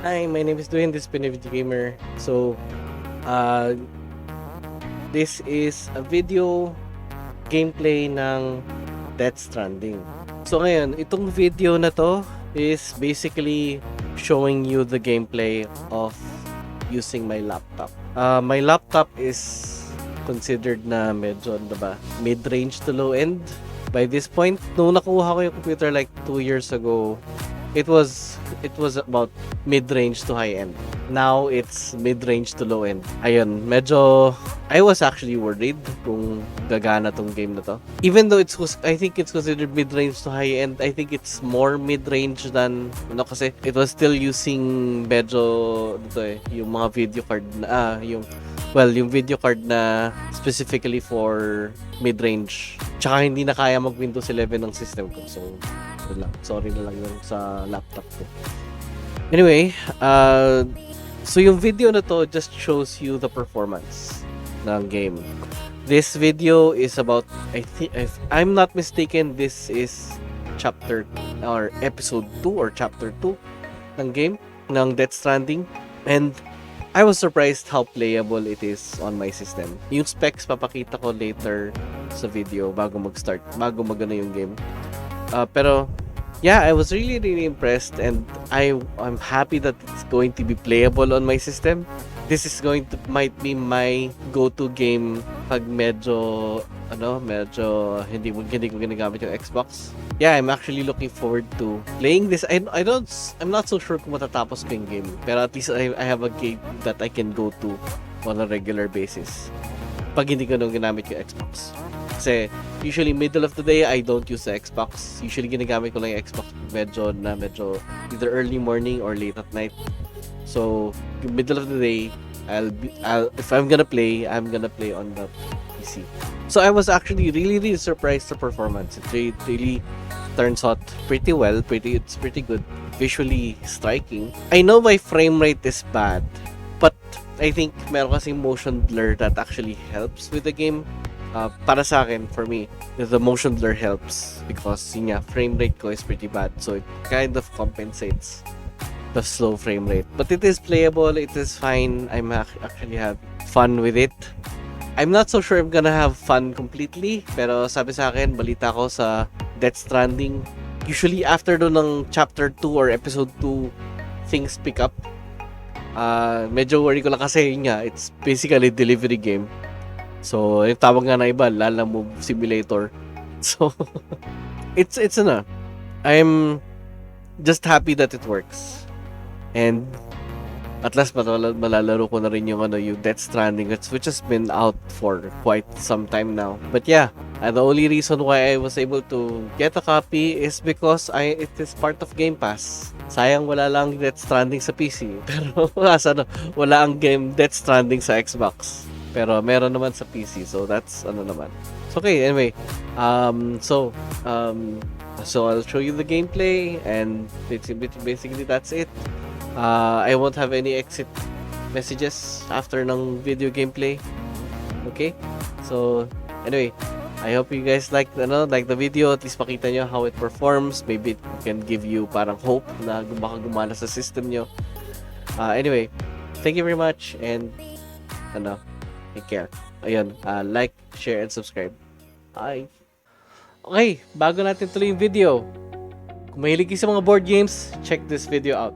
Hi, my name is Dwayne, this is PinoyVideoGamer. So, uh, this is a video gameplay ng Death Stranding. So ngayon, itong video na to is basically showing you the gameplay of using my laptop. My laptop is considered na medyo, ano ba, mid-range to low-end. By this point, nung nakuha ko yung computer like 2 years ago, it was about mid-range to high-end. Now, it's mid-range to low-end. Ayun, medyo I was actually worried kung gagana tong game na to. Even though I think it's considered mid-range to high-end, I think it's more mid-range than, kasi it was still using medyo, yung mga video card na, yung video card na specifically for mid-range. Tsaka hindi na kaya mag-Windows 11 ng system ko. So, sorry na lang yun sa laptop ko. Anyway, so yung video na to just shows you the performance ng game. This video is about, I think, if I'm not mistaken, this is chapter or episode 2 or chapter 2 ng game, ng Death Stranding. And I was surprised how playable it is on my system. Yung specs papakita ko later sa video bago magano yung game. Pero yeah, I was really impressed, and I'm happy that it's going to be playable on my system. This is might be my go-to game pag medyo hindi ko ginagamit yung Xbox. Yeah, I'm actually looking forward to playing this. I'm not so sure kung matatapos ko yung game, pero at least I have a game that I can go to on a regular basis pag hindi ko nung ginamit yung Xbox. Kasi usually middle of the day I don't use the Xbox. Usually ginagamit ko lang yung Xbox medyo either early morning or late at night. So middle of the day if I'm gonna play on the PC. So I was actually really surprised the performance. It really turns out pretty well. It's pretty good. Visually striking. I know my frame rate is bad, but I think meron kasing motion blur that actually helps with the game. Para sa akin, for me, the motion blur helps because frame rate ko is pretty bad, so it kind of compensates the slow frame rate. But it is playable, it is fine. I'm actually have fun with it. I'm not so sure I'm gonna have fun completely, pero sabi sa akin, balita ko sa Death Stranding, usually after doon ng chapter 2 or episode 2, things pick up. Medyo worry ko lang kasi it's basically a delivery game. So, yung tawag nga na iba, Lala Move Simulator. So, it's I'm just happy that it works. And at last malalaro ko na rin yung Death Stranding, which has been out for quite some time now. But yeah, the only reason why I was able to get a copy is because it is part of Game Pass. Sayang wala lang Death Stranding sa PC. Pero wala ang game Death Stranding sa Xbox. Pero meron naman sa PC, so that's naman. So okay, anyway, so I'll show you the gameplay, and basically that's it. I won't have any exit messages after ng video gameplay. Okay, so anyway, I hope you guys like the video. At least makita nyo how it performs. Maybe it can give you parang hope na baka gumana sa system nyo. Anyway, thank you very much, and take care. Ayun, like, share, and subscribe. Bye! Okay, bago natin tuloy yung video, kung mahilig kayo sa mga board games, check this video out.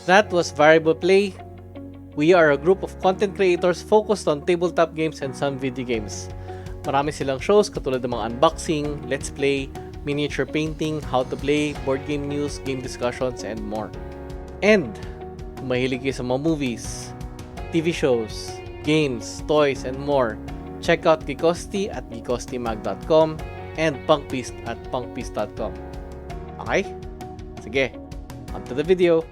That was Variable Play. We are a group of content creators focused on tabletop games and some video games. Marami silang shows katulad ng mga unboxing, let's play, miniature painting, how to play, board game news, game discussions, and more. And kung mahilig kayo sa mga movies, TV shows, games, toys, and more, check out Geekosti at geekostimag.com and punkbeast at punkbeast.com. Okay? Sige, on to the video.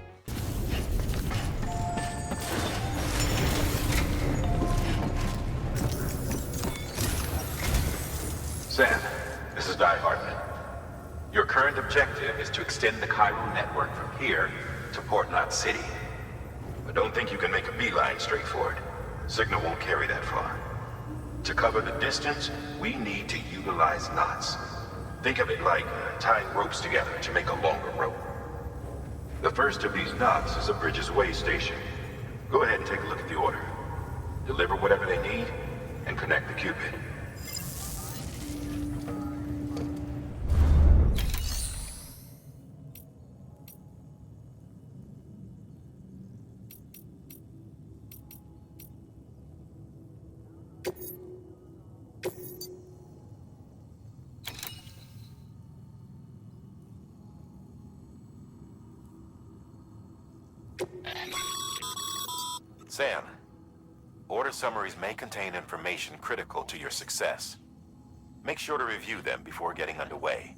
Sam, this is Di Hartman. Your current objective is to extend the Cairo network from here to Port Knot City. But don't think you can make a beeline straight for it. Signal won't carry that far. To cover the distance, we need to utilize knots. Think of it like tying ropes together to make a longer rope. The first of these knots is a Bridges Way station. Go ahead and take a look at the order. Deliver whatever they need and connect the Cupid. Sam, order summaries may contain information critical to your success. Make sure to review them before getting underway.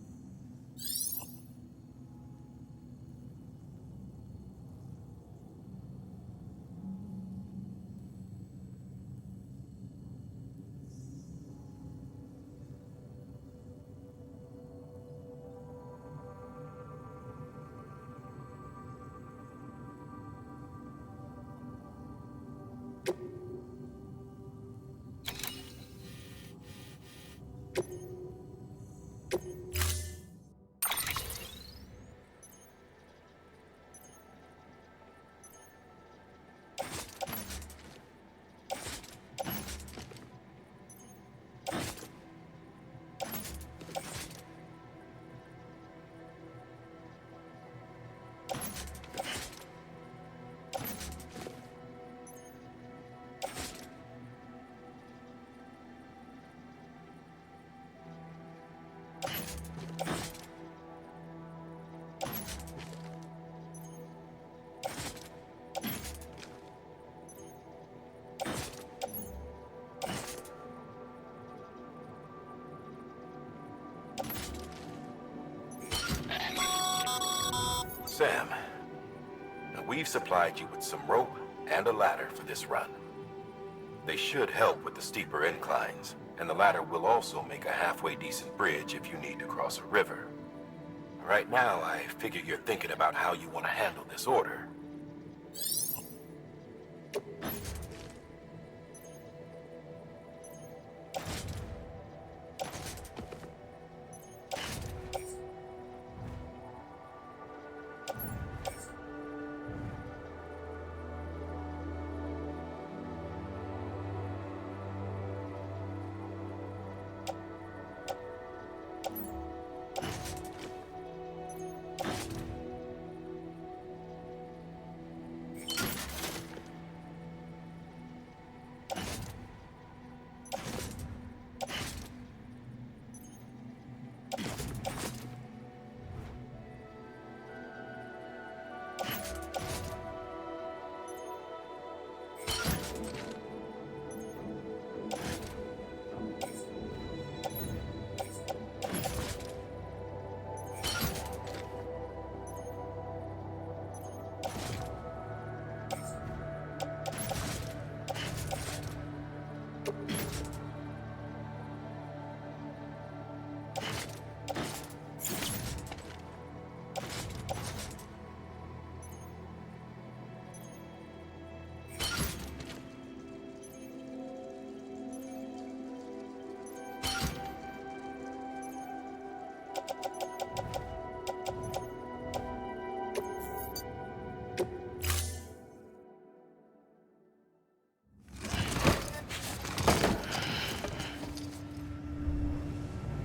Sam, we've supplied you with some rope and a ladder for this run. They should help with the steeper inclines, and the ladder will also make a halfway decent bridge if you need to cross a river. Right now, I figure you're thinking about how you want to handle this order.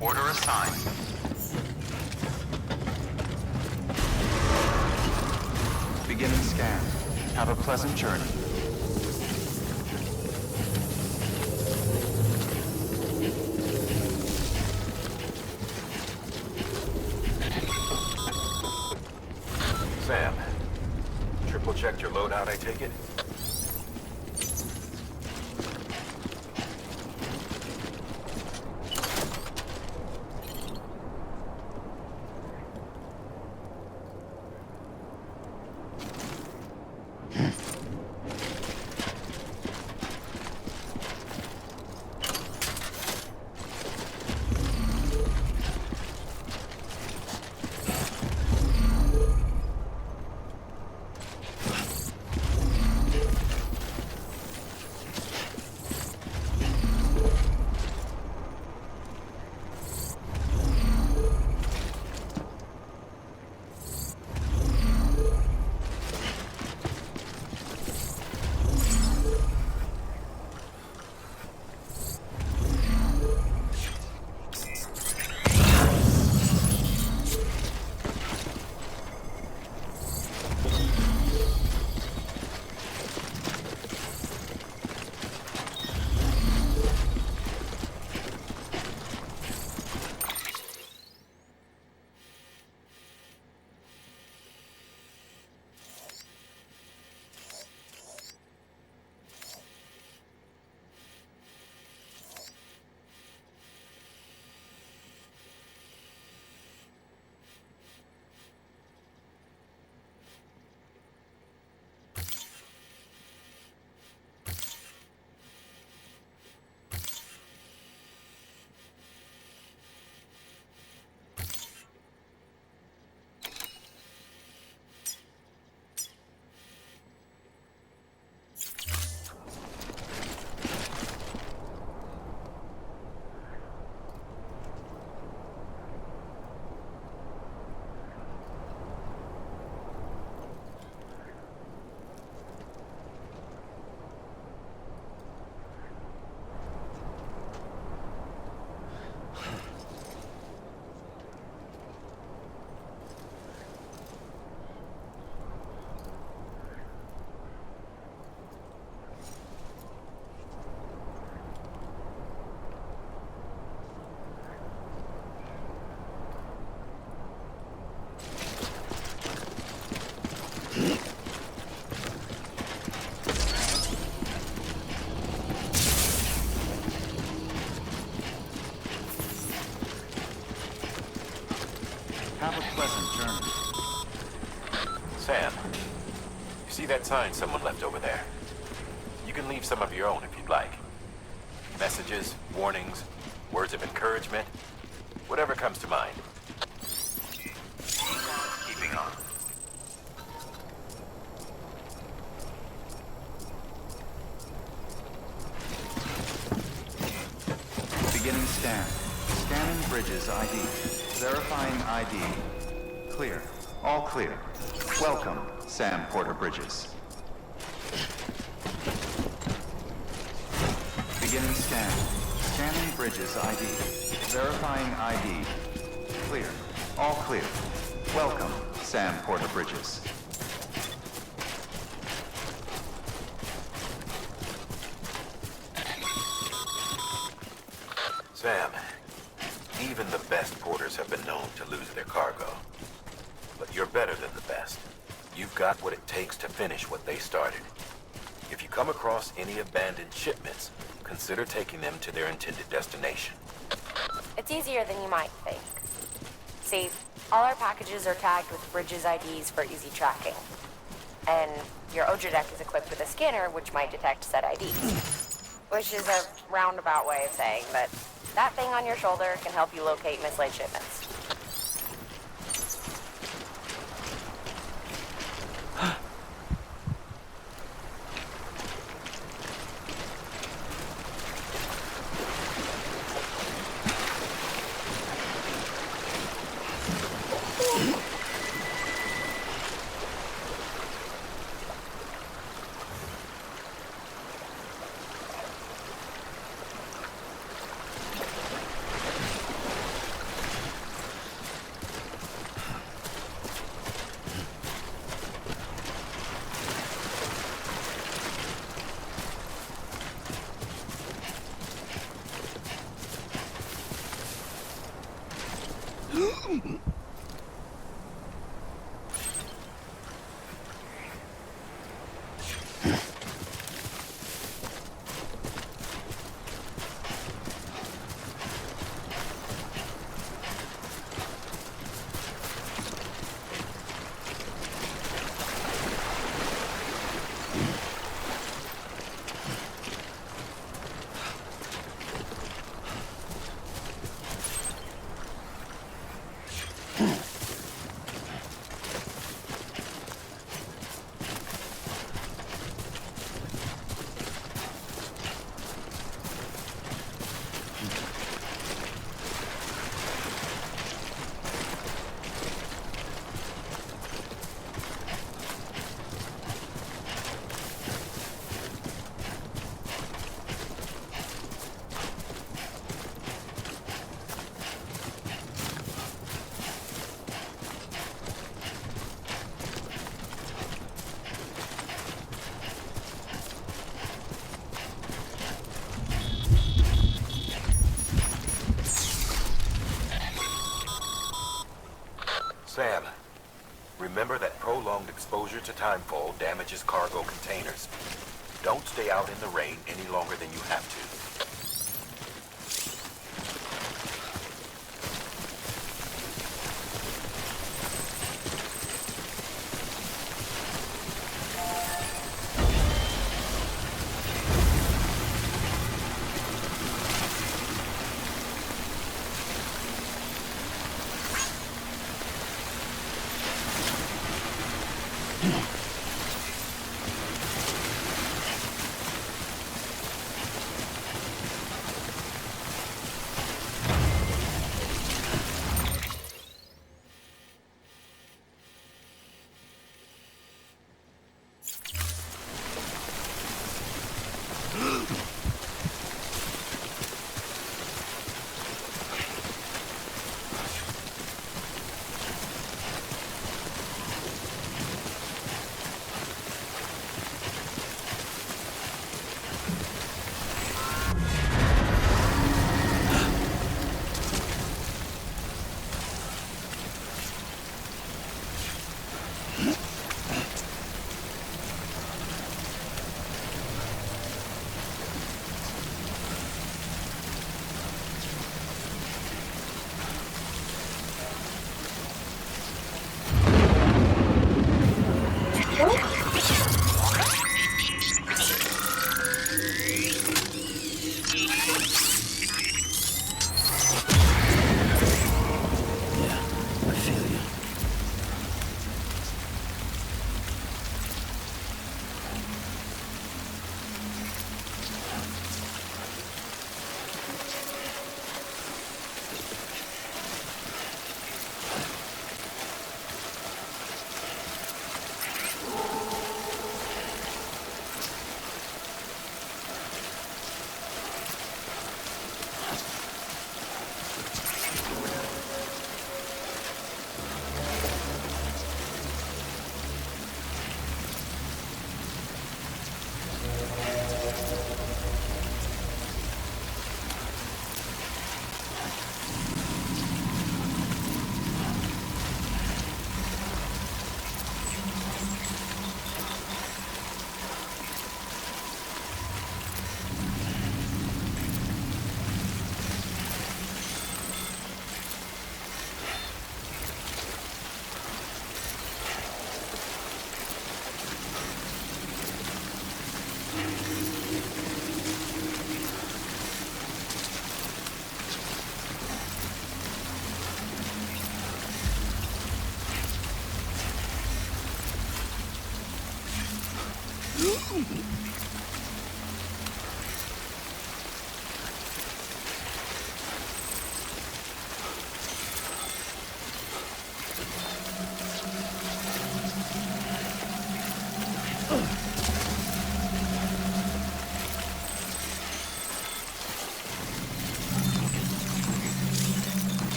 Order assigned. Beginning scan. Have a pleasant journey. Sam, triple checked your loadout, I take it? Have a pleasant journey. Sam, you see that sign someone left over there? You can leave some of your own if you'd like. Messages, warnings, words of encouragement, whatever comes to mind. Keeping on. Beginning scan. Scanning bridges ID. Verifying ID. Clear. All clear. Welcome, Sam Porter Bridges. Beginning scan. Scanning bridges ID. Verifying ID. Clear. All clear. Welcome, Sam Porter Bridges. Sam, even the best porters have been known to lose their cargo. But you're better than the best. You've got what it takes to finish what they started. If you come across any abandoned shipments, consider taking them to their intended destination. It's easier than you might think. See, all our packages are tagged with Bridges IDs for easy tracking. And your Odra deck is equipped with a scanner which might detect said IDs. Which is a roundabout way of saying that that thing on your shoulder can help you locate mislaid shipments. Sam, remember that prolonged exposure to timefall damages cargo containers. Don't stay out in the rain any longer than you have to.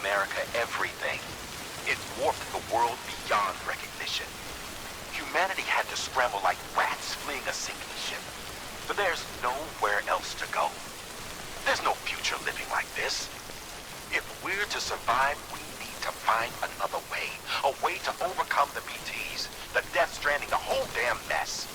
America everything. It warped the world beyond recognition. Humanity had to scramble like rats fleeing a sinking ship. But there's nowhere else to go. There's no future living like this. If we're to survive, we need to find another way. A way to overcome the BTs, the Death Stranding, the whole damn mess.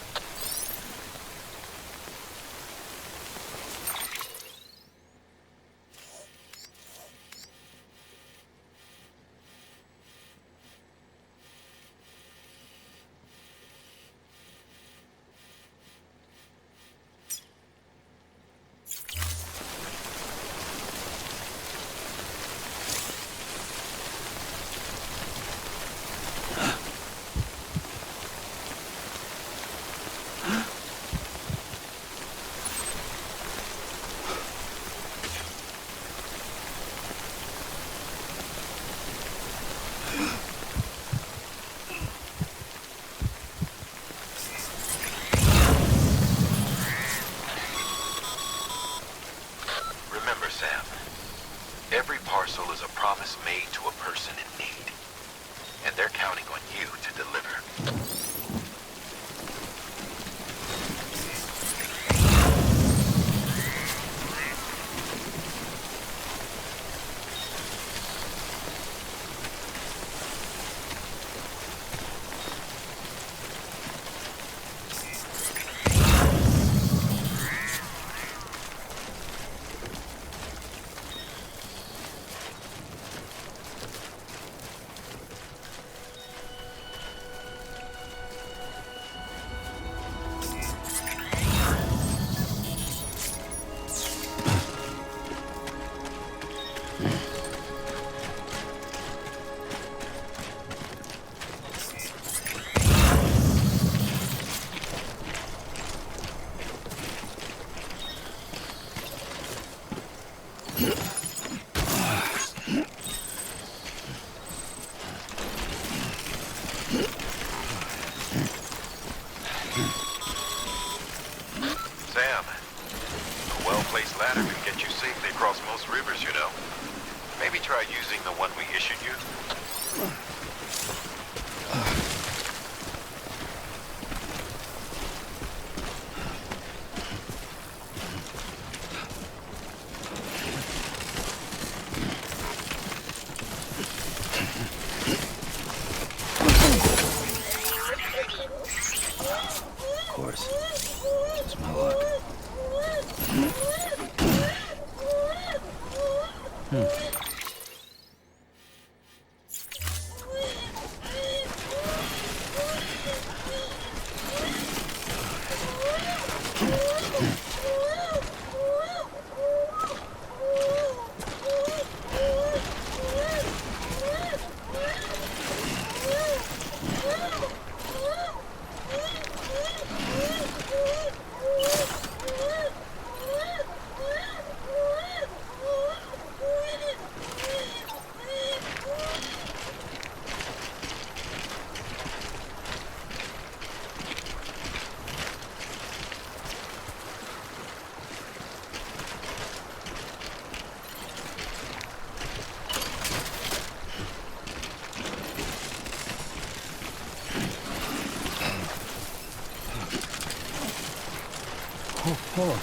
Oh,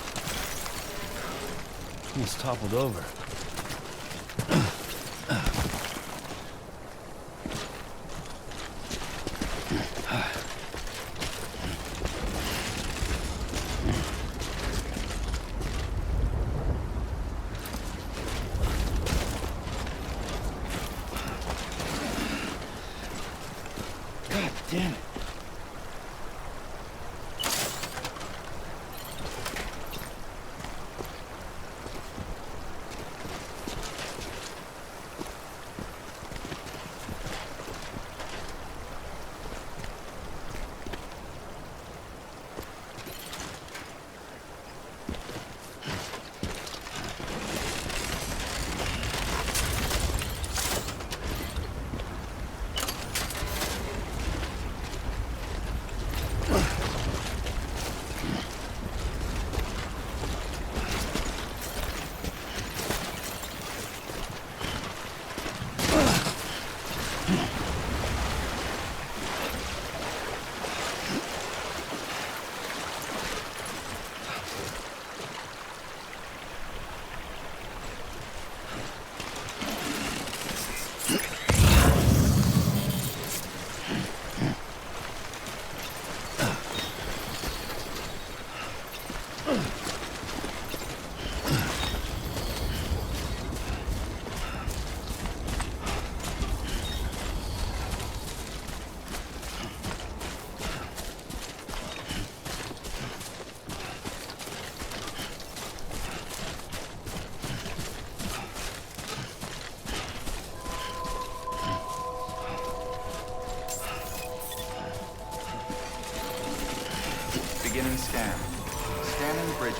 almost toppled over. God damn it.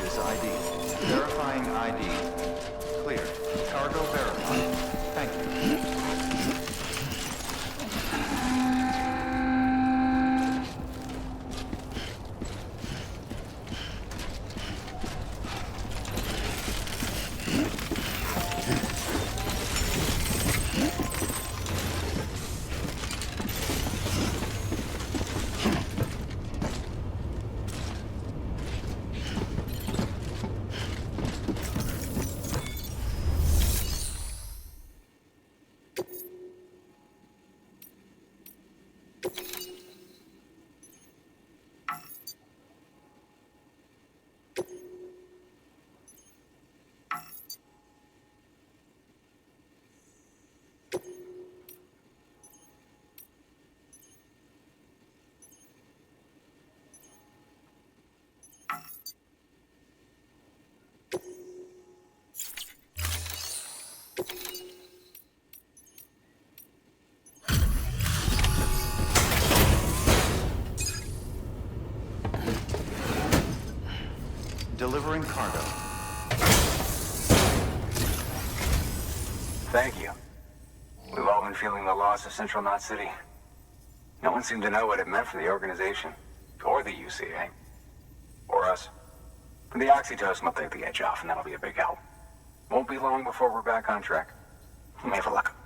Bridges ID. Verifying ID. Clear. Cargo verified. Thank you. Delivering cargo. Thank you. We've all been feeling the loss of Central Knot City. No one seemed to know what it meant for the organization, or the UCA, or us. The oxytocin will take the edge off, and that'll be a big help. Won't be long before we're back on track. We may have a luck.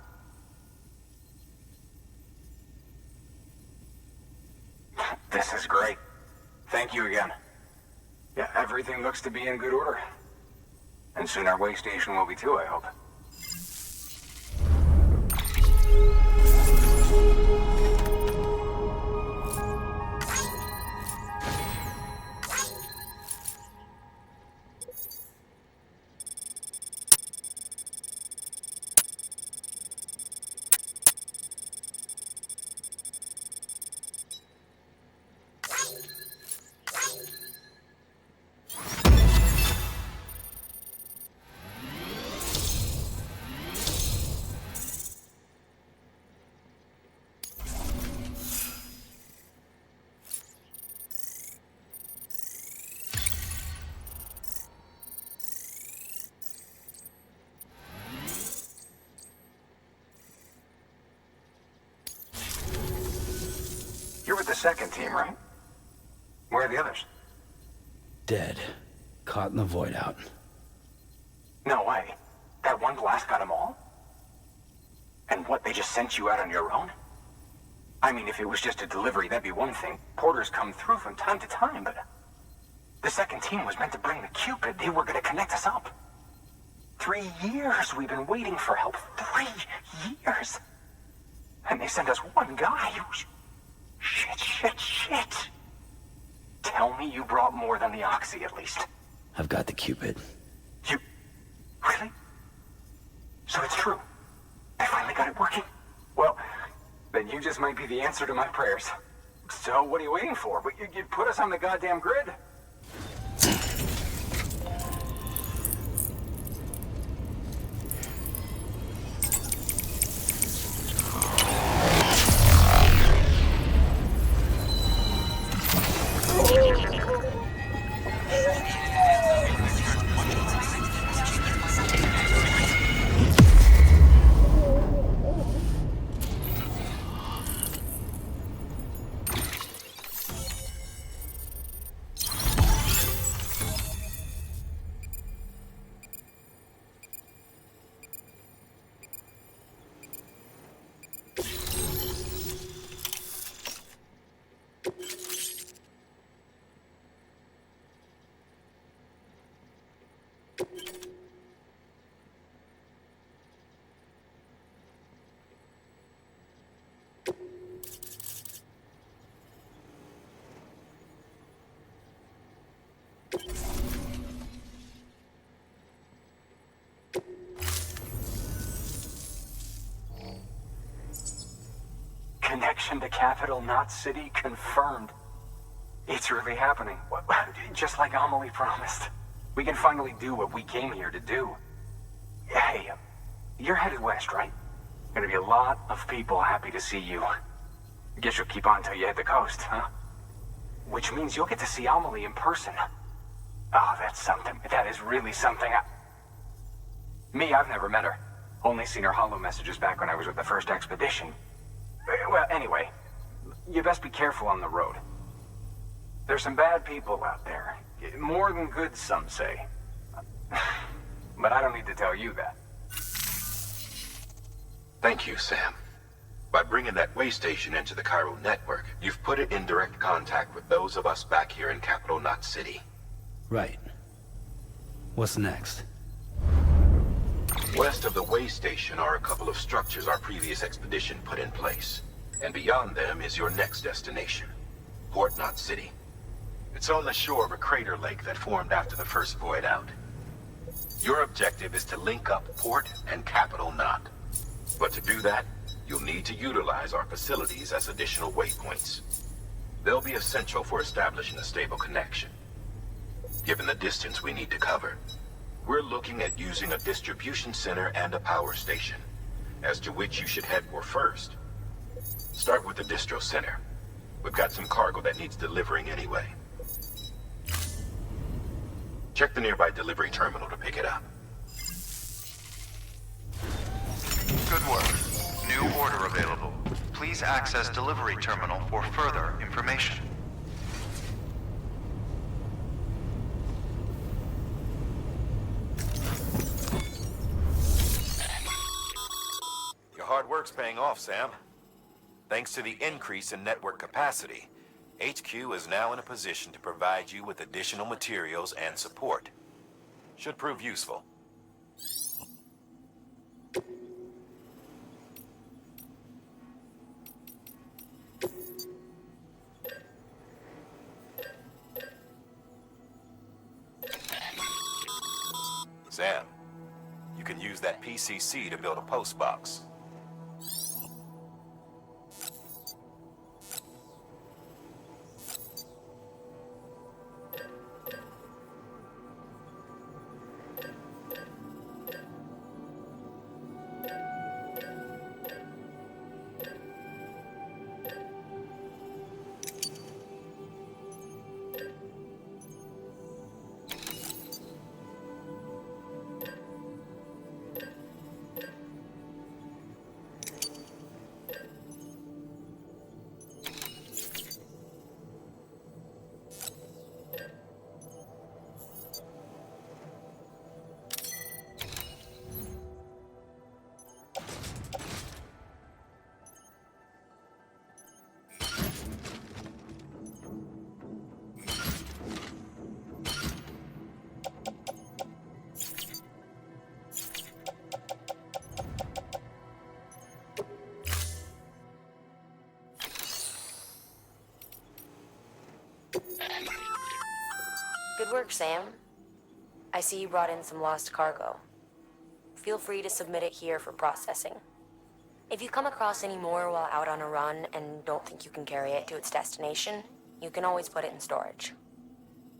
This is great. Thank you again. Yeah, everything looks to be in good order. And soon our way station will be too, I hope. You're with the second team, right? Where are the others? Dead. Caught in the void out. No way. That one blast got them all? And what, they just sent you out on your own? I mean, if it was just a delivery, that'd be one thing. Porters come through from time to time, but... The second team was meant to bring the Cupid. They were gonna connect us up. 3 years we've been waiting for help. 3 years! And they sent us one guy who's... Shit. Tell me you brought more than the Oxy, at least. I've got the Cupid. You... Really? So it's true. I finally got it working. Well, then you just might be the answer to my prayers. So what are you waiting for? You put us on the goddamn grid. Connection to Capital Knot City confirmed. It's really happening. Just like Amelie promised. We can finally do what we came here to do. Hey, you're headed west, right? Gonna be a lot of people happy to see you. Guess you'll keep on till you hit the coast, huh? Which means you'll get to see Amelie in person. Oh, that's something. That is really something. I've never met her. Only seen her holo messages back when I was with the first expedition. Well, anyway, you best be careful on the road. There's some bad people out there. More than good, some say. But I don't need to tell you that. Thank you, Sam. By bringing that way station into the Cairo network, you've put it in direct contact with those of us back here in Capital Knot City. Right. What's next? West of the way station are a couple of structures our previous expedition put in place. And beyond them is your next destination, Port Knot City. It's on the shore of a crater lake that formed after the first void out. Your objective is to link up Port and Capital Knot. But to do that, you'll need to utilize our facilities as additional waypoints. They'll be essential for establishing a stable connection. Given the distance we need to cover, we're looking at using a distribution center and a power station, as to which you should head for first. Start with the distro center. We've got some cargo that needs delivering anyway. Check the nearby delivery terminal to pick it up. Good work. New order available. Please access delivery terminal for further information. Your hard work's paying off, Sam. Thanks to the increase in network capacity, HQ is now in a position to provide you with additional materials and support. Should prove useful. Sam, you can use that PCC to build a post box. Good work, Sam. I see you brought in some lost cargo. Feel free to submit it here for processing. If you come across any more while out on a run and don't think you can carry it to its destination, you can always put it in storage.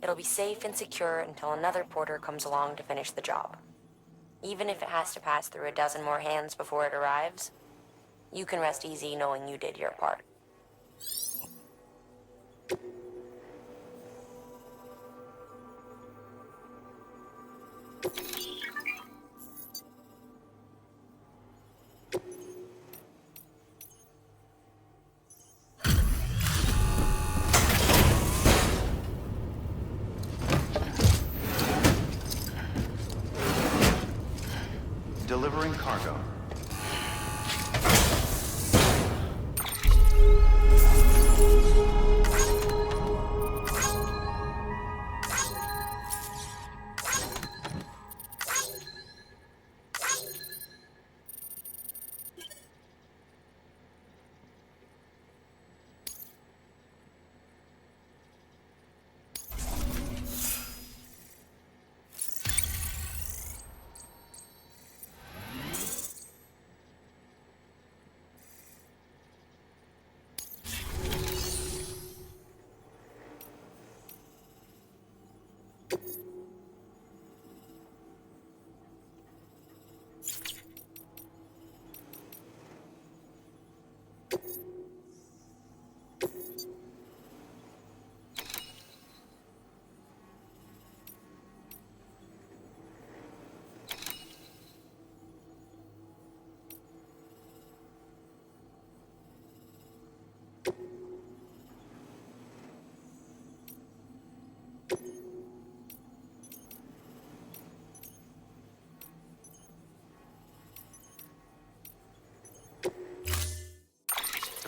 It'll be safe and secure until another porter comes along to finish the job. Even if it has to pass through a dozen more hands before it arrives, you can rest easy knowing you did your part. Delivering cargo.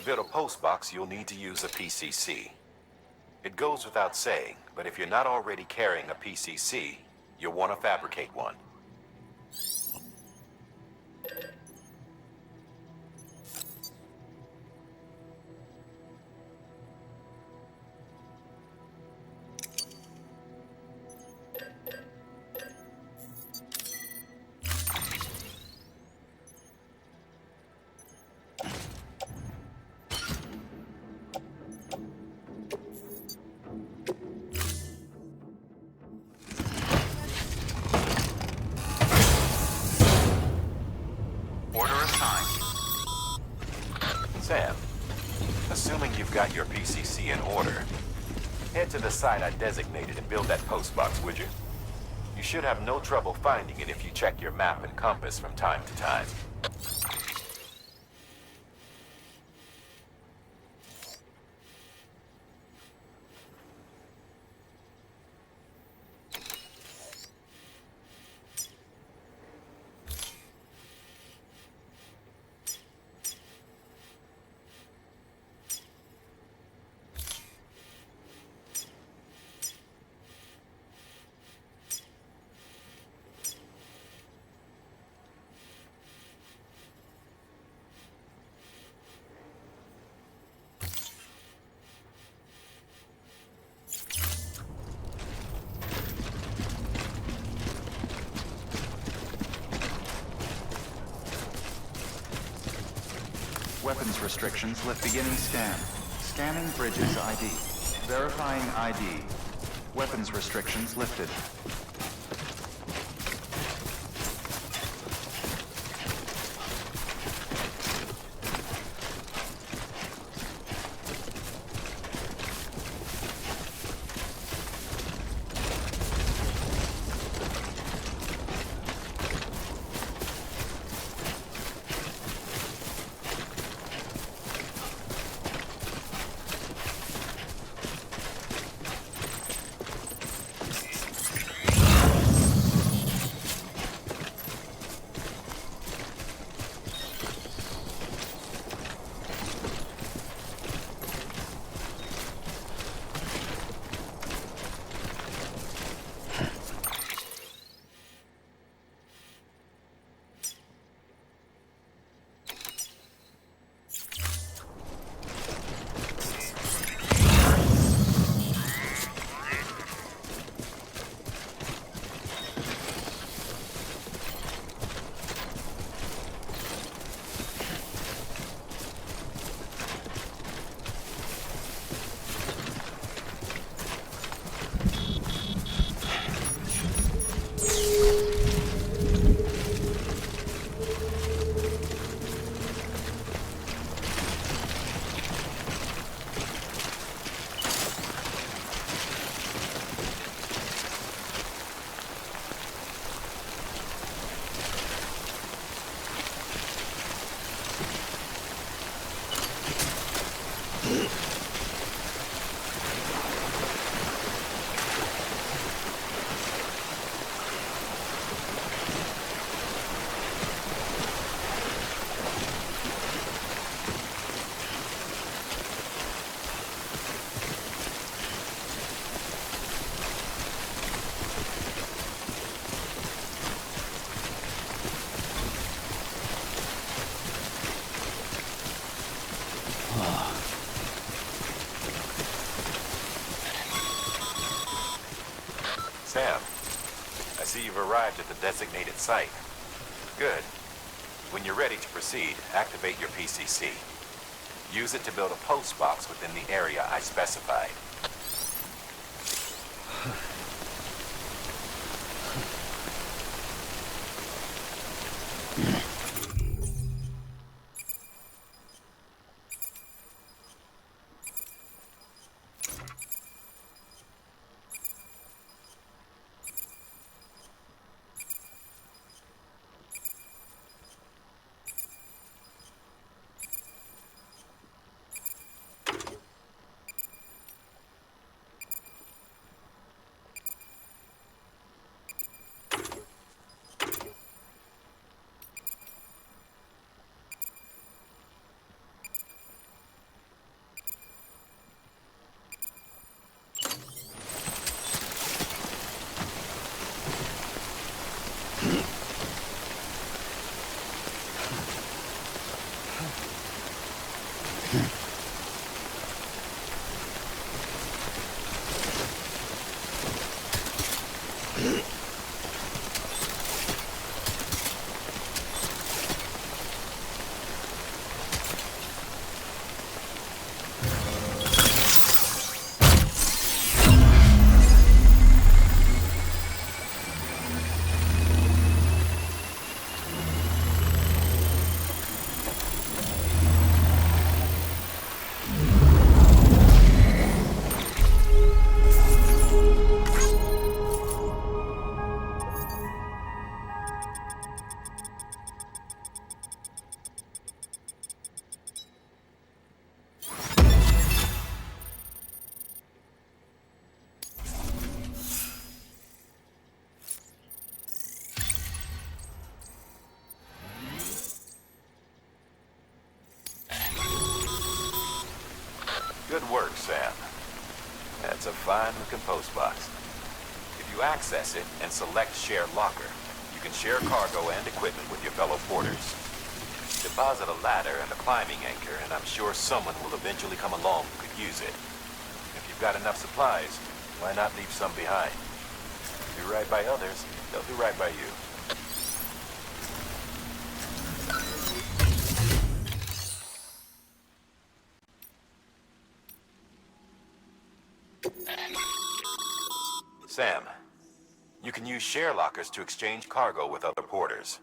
build a postbox, you'll need to use a PCC. It goes without saying, but if you're not already carrying a PCC, you'll want to fabricate one. Sam, assuming you've got your PCC in order, head to the site I designated and build that postbox, would you? You should have no trouble finding it if you check your map and compass from time to time. Weapons restrictions lift beginning scan. Scanning bridges ID. Verifying ID. Weapons restrictions lifted. Sam, I see you've arrived at the designated site. Good. When you're ready to proceed, activate your PCC. Use it to build a postbox within the area I specified. Good work, Sam. That's a fine-looking postbox. If you access it and select Share Locker, you can share cargo and equipment with your fellow porters. Deposit a ladder and a climbing anchor, and I'm sure someone will eventually come along who could use it. If you've got enough supplies, why not leave some behind? Do right by others, they'll do right by you. Sam, you can use share lockers to exchange cargo with other porters.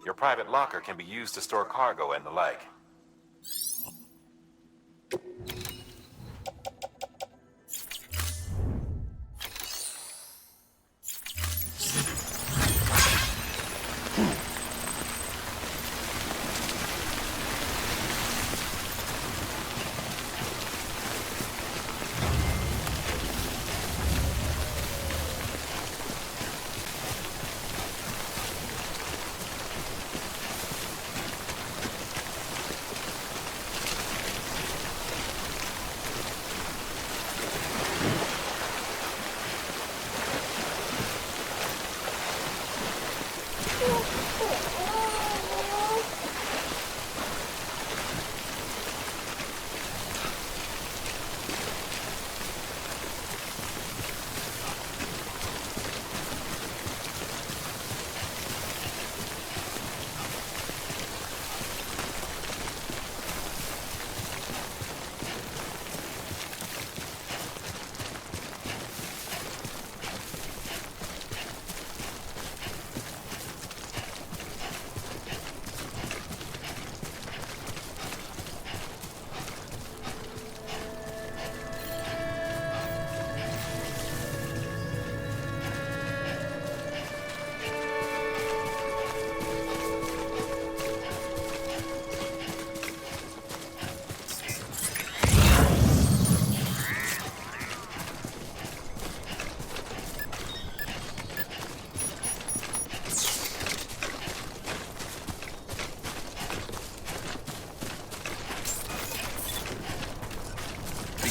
Your private locker can be used to store cargo and the like.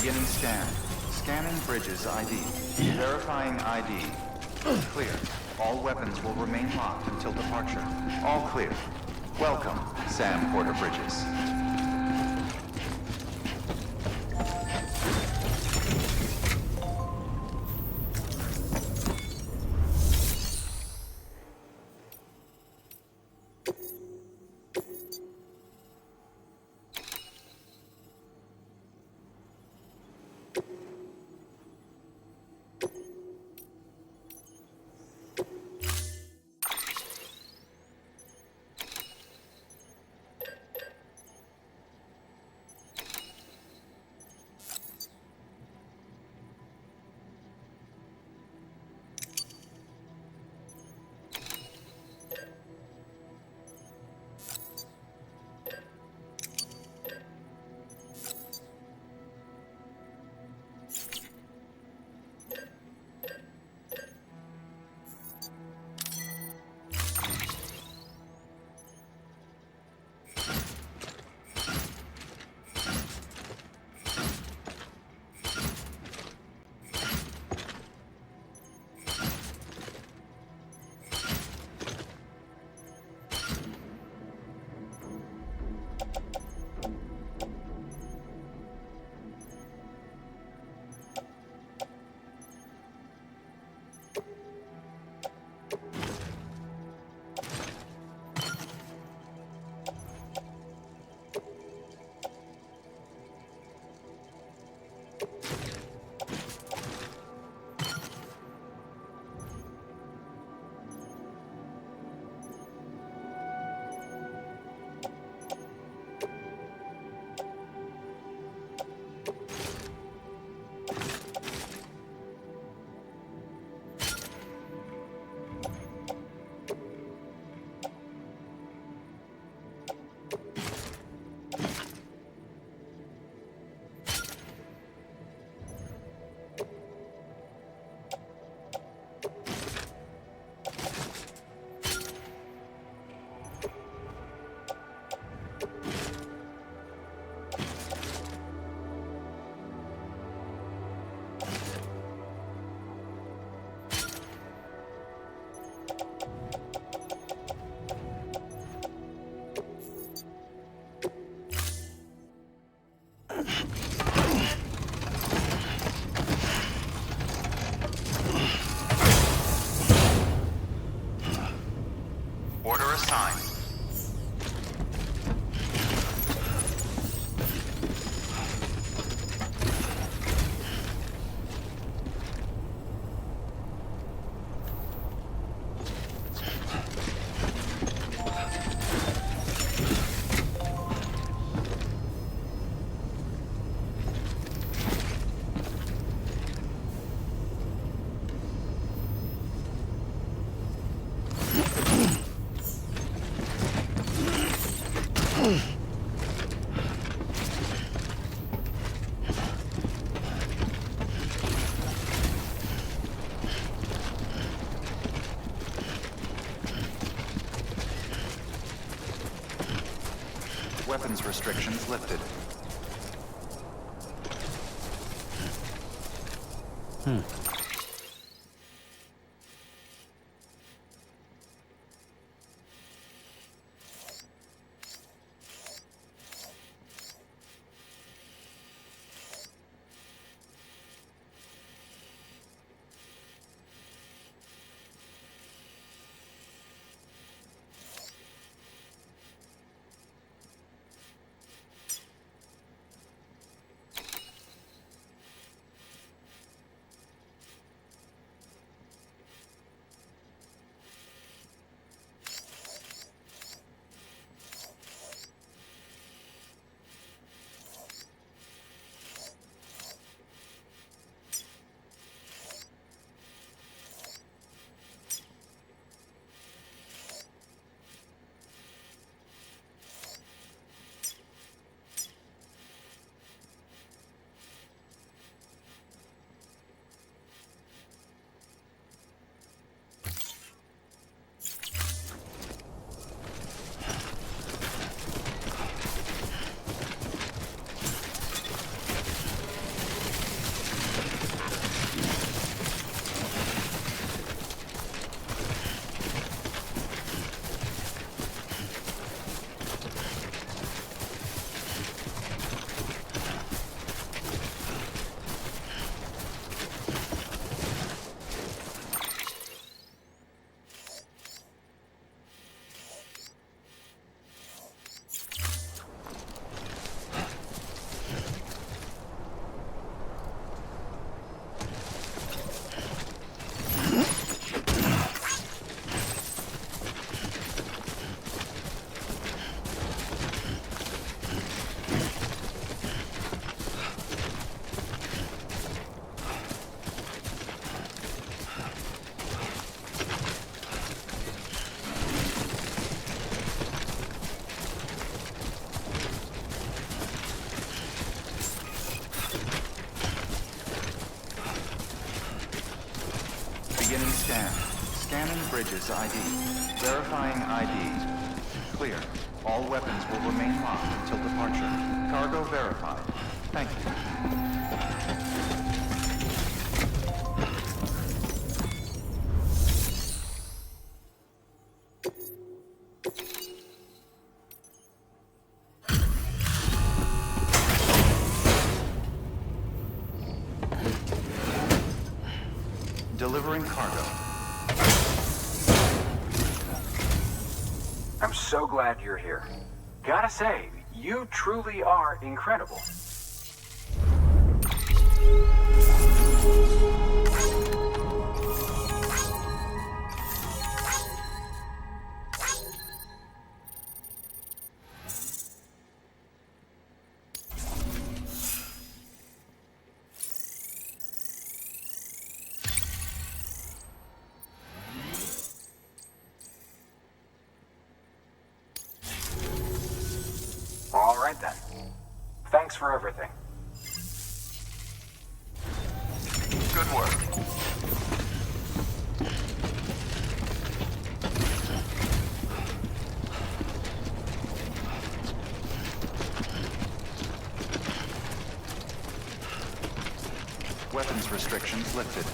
Beginning scan. Scanning bridges ID. Verifying ID. Clear. All weapons will remain locked until departure. All clear. Welcome, Sam Porter Bridges. Order assigned. Weapons restrictions lifted. Beginning scan. Scanning bridges ID. Verifying ID. Clear. All weapons will remain locked until departure. Cargo verified. Thank you. Delivering cargo. I'm so glad you're here. Gotta say, you truly are incredible. All right then. Thanks for everything. Good work. Weapons restrictions lifted.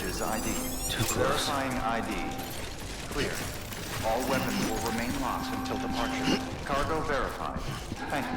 bridges ID. Too close. Verifying ID. Clear. All weapons will remain locked until departure. Cargo verified. Thank you.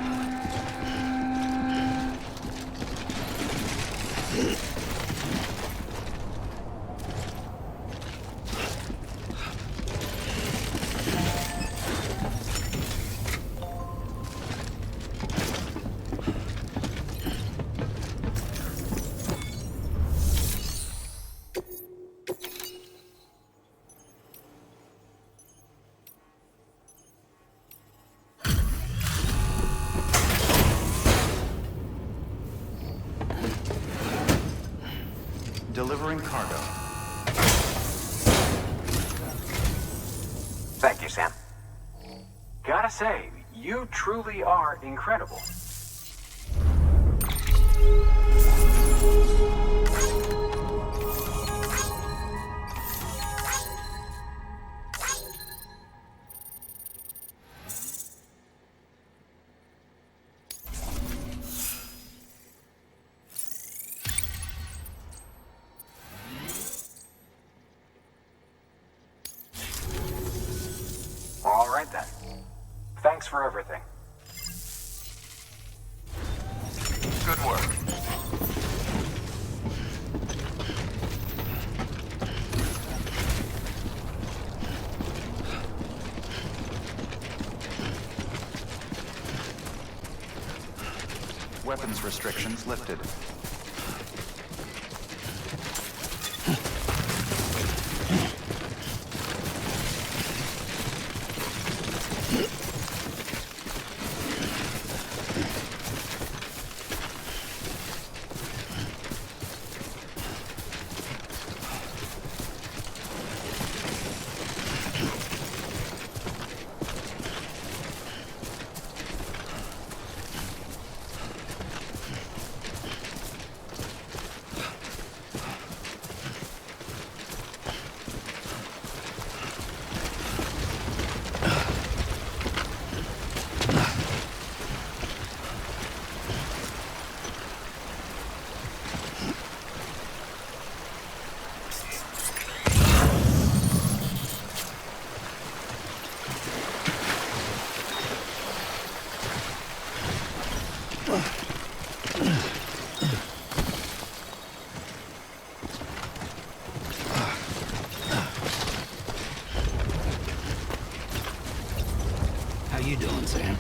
Delivering cargo. Thank you, Sam. Gotta say, you truly are incredible. All right then. Thanks for everything. Good work. Weapons restrictions lifted. How you doing, Sam?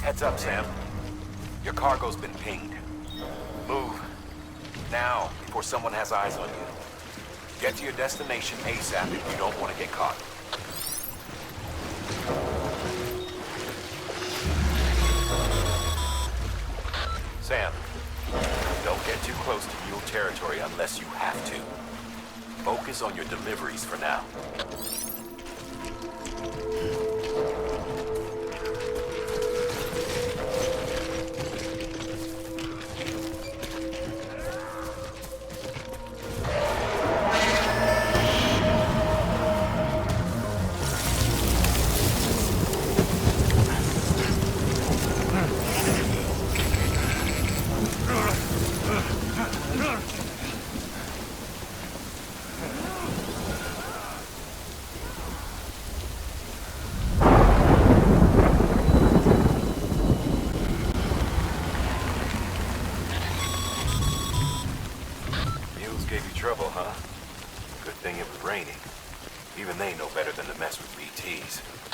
Heads up, Sam. Your cargo's been pinged. Move. Now, before someone has eyes on you. Get to your destination ASAP if you don't want to get caught. Sam, don't get too close to mule territory unless you have to. Focus on your deliveries for now. Trouble, huh? Good thing it was raining. Even they know better than to mess with BTs.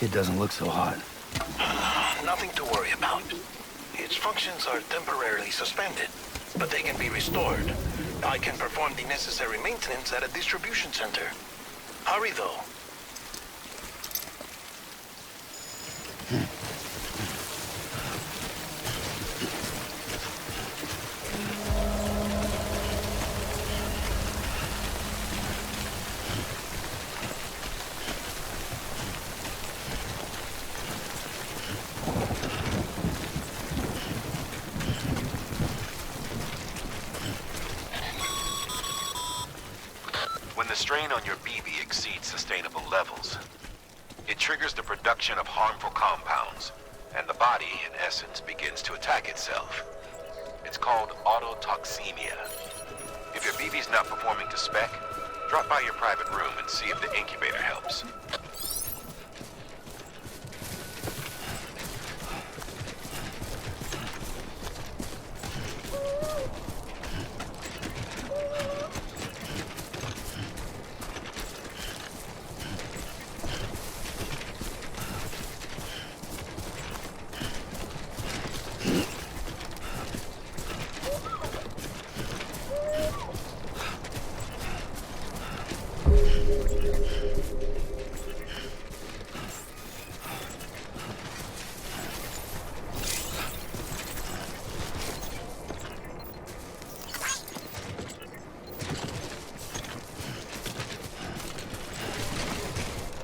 It doesn't look so hot. Nothing to worry about. Its functions are temporarily suspended, but they can be restored. I can perform the necessary maintenance at a distribution center. Hurry, though. When the strain on your BB exceeds sustainable levels, it triggers the production of harmful compounds, and the body, in essence, begins to attack itself. It's called autotoxemia. If your BB's not performing to spec, drop by your private room and see if the incubator helps.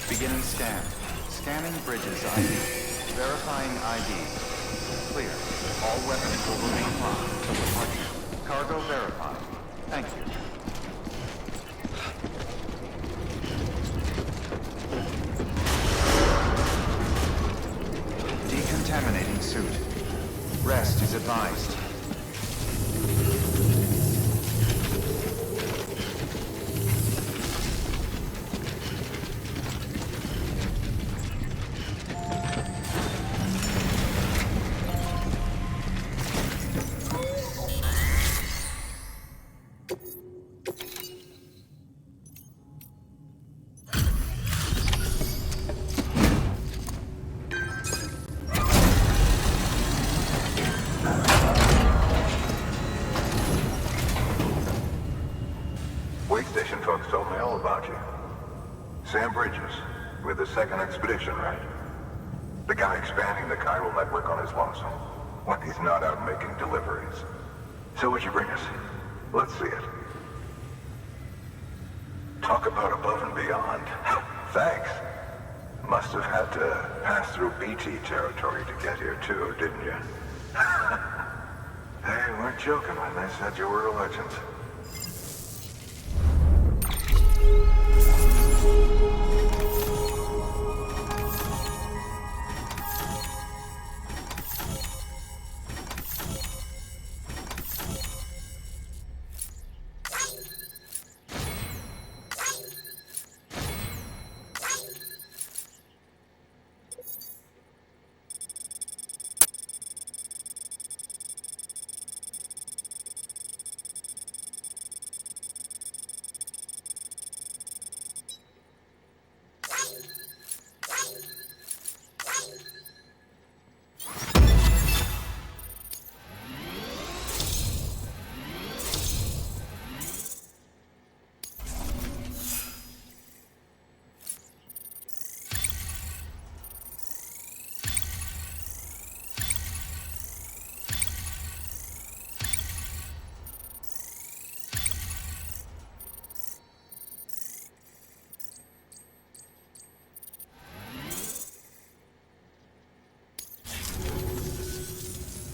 Beginning scan. Scanning bridges ID. Verifying ID. Clear. All weapons will remain locked until departure. Cargo verified. Thank you. Decontaminating suit. Rest is advised. Station folks told me all about you. Sam Bridges, with the second expedition, right? The guy expanding the chiral network on his lonesome, when he's not out making deliveries. So what'd you bring us? Let's see it. Talk about above and beyond. Thanks. Must have had to pass through BT territory to get here too, didn't you? They weren't joking when they said you were a legend.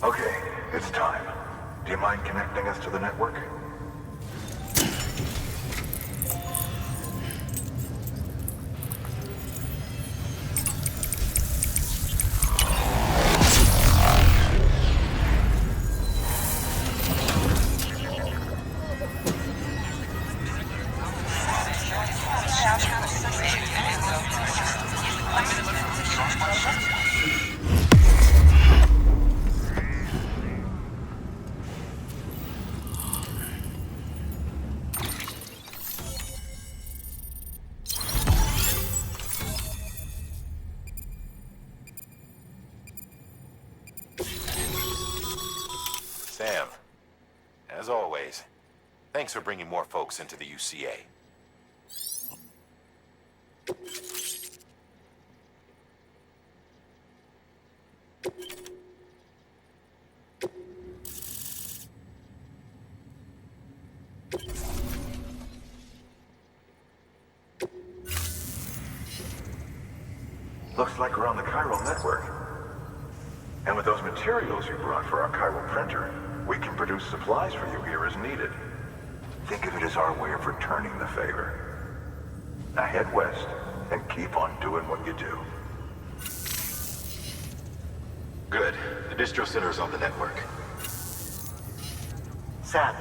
Okay, it's time. Do you mind connecting us to the network? Sam, as always, thanks for bringing more folks into the UCA. Looks like we're on the chiral network. And with those materials you brought for our chiral printer, we can produce supplies for you here as needed. Think of it as our way of returning the favor. Now head west and keep on doing what you do. Good. The distro center is on the network. Sam,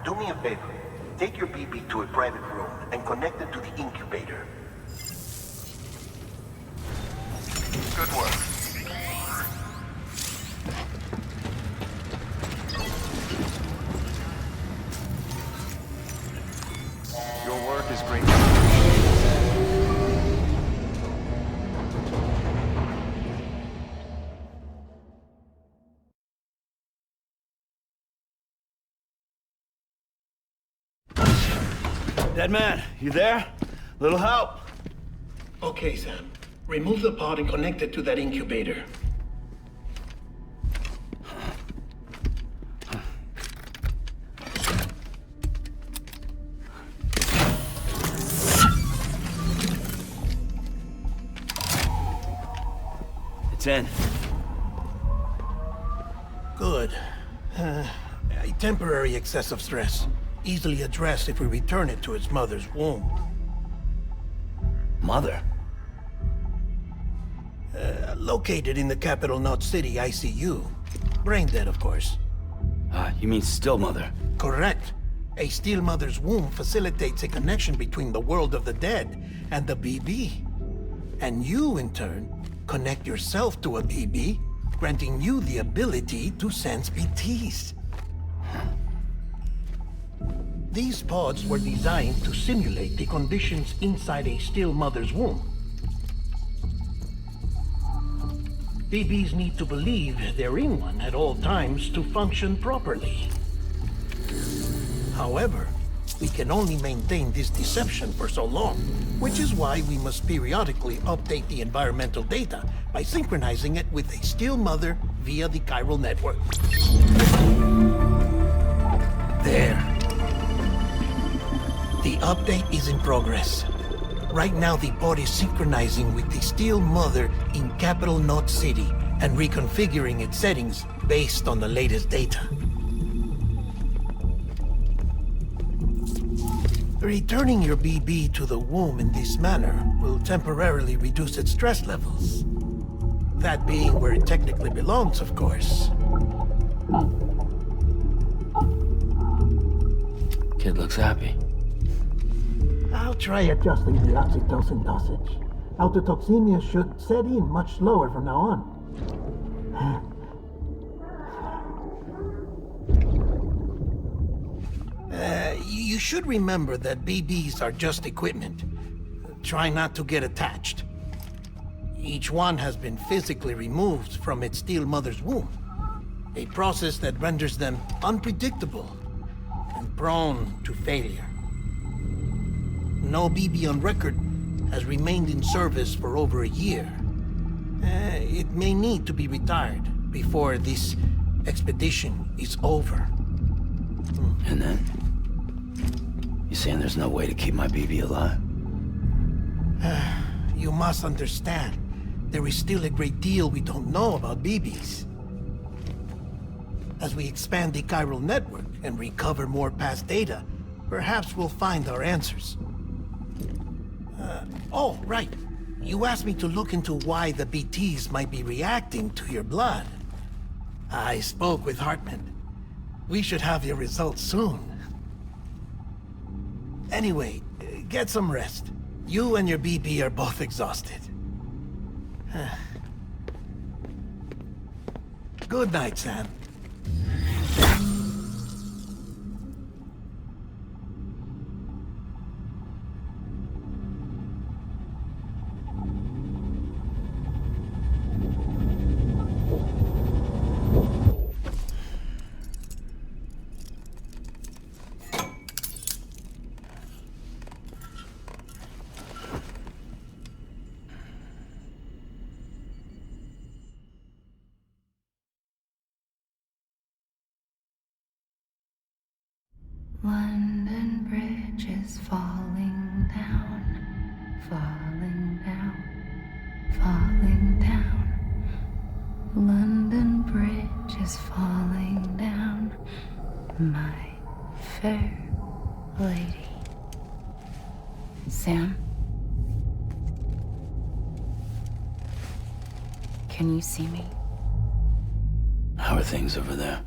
do me a favor. Take your BB to a private room and connect it to the incubator. Good work. Your work is great. Dead man, you there? Little help? Okay, Sam. Remove the pod and connect it to that incubator. It's in. Good. A temporary excessive stress. Easily addressed if we return it to its mother's womb. Mother? Located in the capital Knot City ICU. Brain dead, of course. You mean still mother? Correct. A steel mother's womb facilitates a connection between the world of the dead and the BB. And you, in turn, connect yourself to a BB, granting you the ability to sense BTs. These pods were designed to simulate the conditions inside a still mother's womb. BBs need to believe they're in one at all times to function properly. However, we can only maintain this deception for so long, which is why we must periodically update the environmental data by synchronizing it with a still mother via the chiral network. There. The update is in progress. Right now, the pod is synchronizing with the Steel Mother in Capital Knot City and reconfiguring its settings based on the latest data. Returning your BB to the womb in this manner will temporarily reduce its stress levels. That being where it technically belongs, of course. Kid looks happy. I'll try adjusting the oxytocin dosage. Autotoxemia should set in much slower from now on. You should remember that BBs are just equipment. Try not to get attached. Each one has been physically removed from its steel mother's womb. A process that renders them unpredictable and prone to failure. No BB on record has remained in service for over a year. It may need to be retired before this expedition is over. And then? You saying there's no way to keep my BB alive? You must understand, there is still a great deal we don't know about BBs. As we expand the chiral network and recover more past data, perhaps we'll find our answers. Oh, right. You asked me to look into why the BTs might be reacting to your blood. I spoke with Hartman. We should have your results soon. Anyway, get some rest. You and your BB are both exhausted. Good night, Sam. Bridge is falling down, falling down, falling down. London Bridge is falling down, my fair lady. Sam? Can you see me? How are things over there?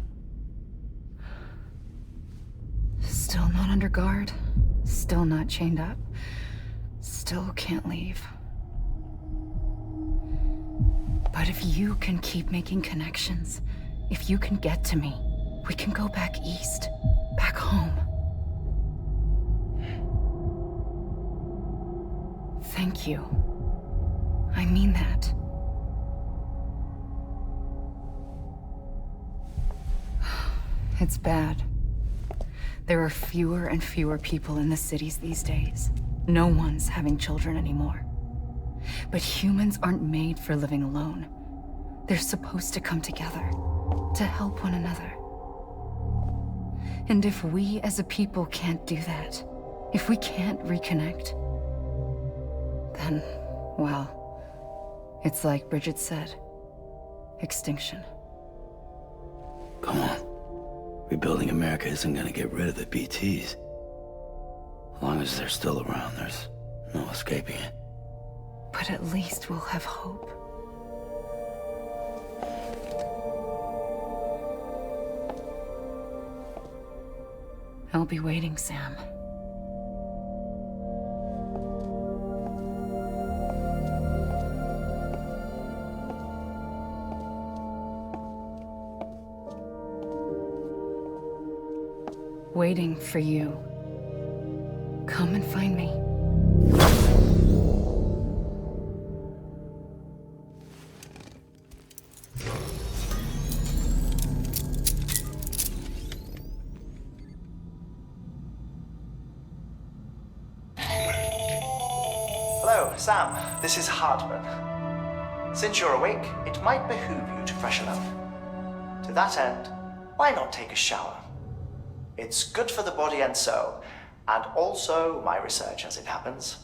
Still not under guard. Still not chained up. Still can't leave. But if you can keep making connections, if you can get to me, we can go back east, back home. Thank you. I mean that. It's bad. There are fewer and fewer people in the cities these days. No one's having children anymore. But humans aren't made for living alone. They're supposed to come together, to help one another. And if we as a people can't do that, if we can't reconnect, then, well, it's like Bridget said, extinction. Come on. Rebuilding America isn't gonna get rid of the BTs. As long as they're still around, there's no escaping it. But at least we'll have hope. I'll be waiting, Sam. Waiting for you. Come and find me. Hello, Sam. This is Hartman. Since you're awake, it might behoove you to freshen up. To that end, why not take a shower? It's good for the body and soul, and also my research as it happens.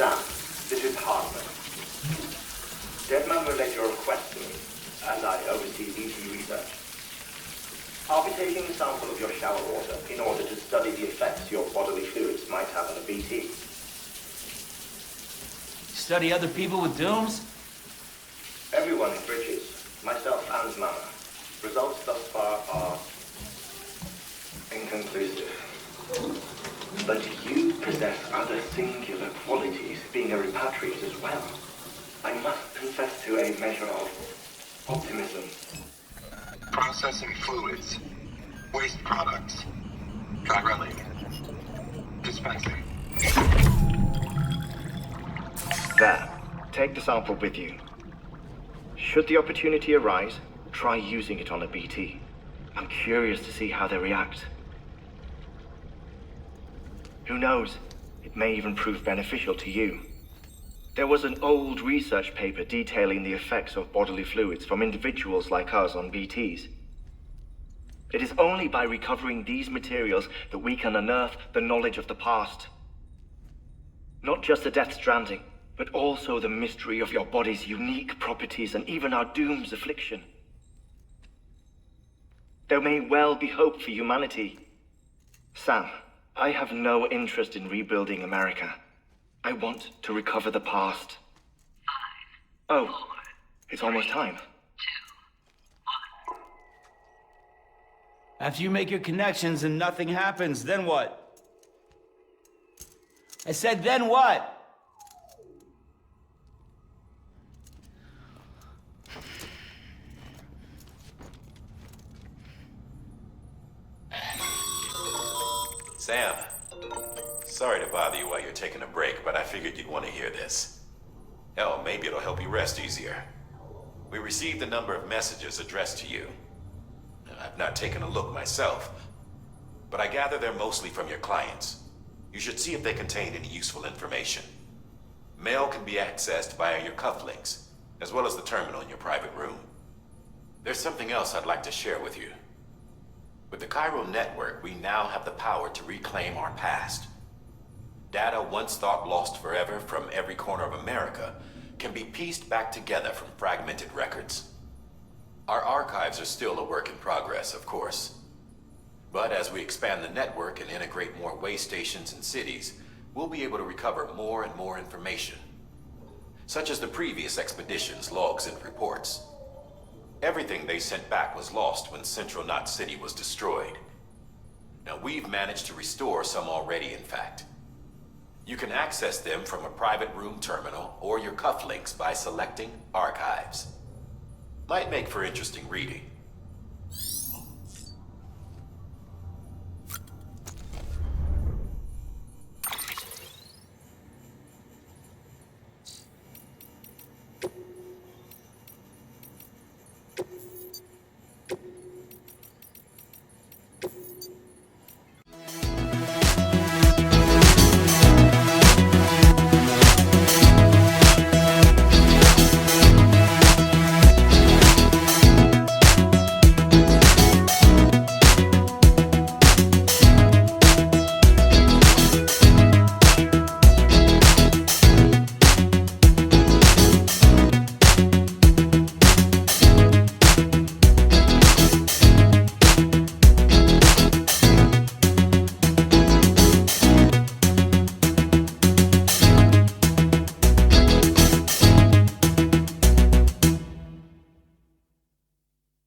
Sam, this is Hartman. Deadman relayed your request to me, and I oversee BT research. I'll be taking a sample of your shower water in order to study the effects your bodily fluids might have on a BT. Study other people with dooms? Everyone in Bridges, myself and Mama. Results thus far are inconclusive. But you possess other singular qualities, being a repatriate as well. I must confess to a measure of optimism. Processing fluids. Waste products. Chirelli. Dispensing. There. Take the sample with you. Should the opportunity arise, try using it on a BT. I'm curious to see how they react. Who knows? It may even prove beneficial to you. There was an old research paper detailing the effects of bodily fluids from individuals like us on BTs. It is only by recovering these materials that we can unearth the knowledge of the past. Not just the Death Stranding, but also the mystery of your body's unique properties and even our doom's affliction. There may well be hope for humanity. Sam, I have no interest in rebuilding America. I want to recover the past. 5, Oh, 4, it's almost time. 2, 1. After you make your connections and nothing happens, then what? I said, then what? Sam, sorry to bother you while you're taking a break, but I figured you'd want to hear this. Hell, maybe it'll help you rest easier. We received a number of messages addressed to you. I've not taken a look myself, but I gather they're mostly from your clients. You should see if they contain any useful information. Mail can be accessed via your cufflinks, as well as the terminal in your private room. There's something else I'd like to share with you. With the Chiral network, we now have the power to reclaim our past. Data once thought lost forever from every corner of America can be pieced back together from fragmented records. Our archives are still a work in progress, of course. But as we expand the network and integrate more way stations and cities, we'll be able to recover more and more information, such as the previous expedition's logs and reports. Everything they sent back was lost when Central Knot City was destroyed. Now we've managed to restore some already, in fact. You can access them from a private room terminal or your cufflinks by selecting Archives. Might make for interesting reading.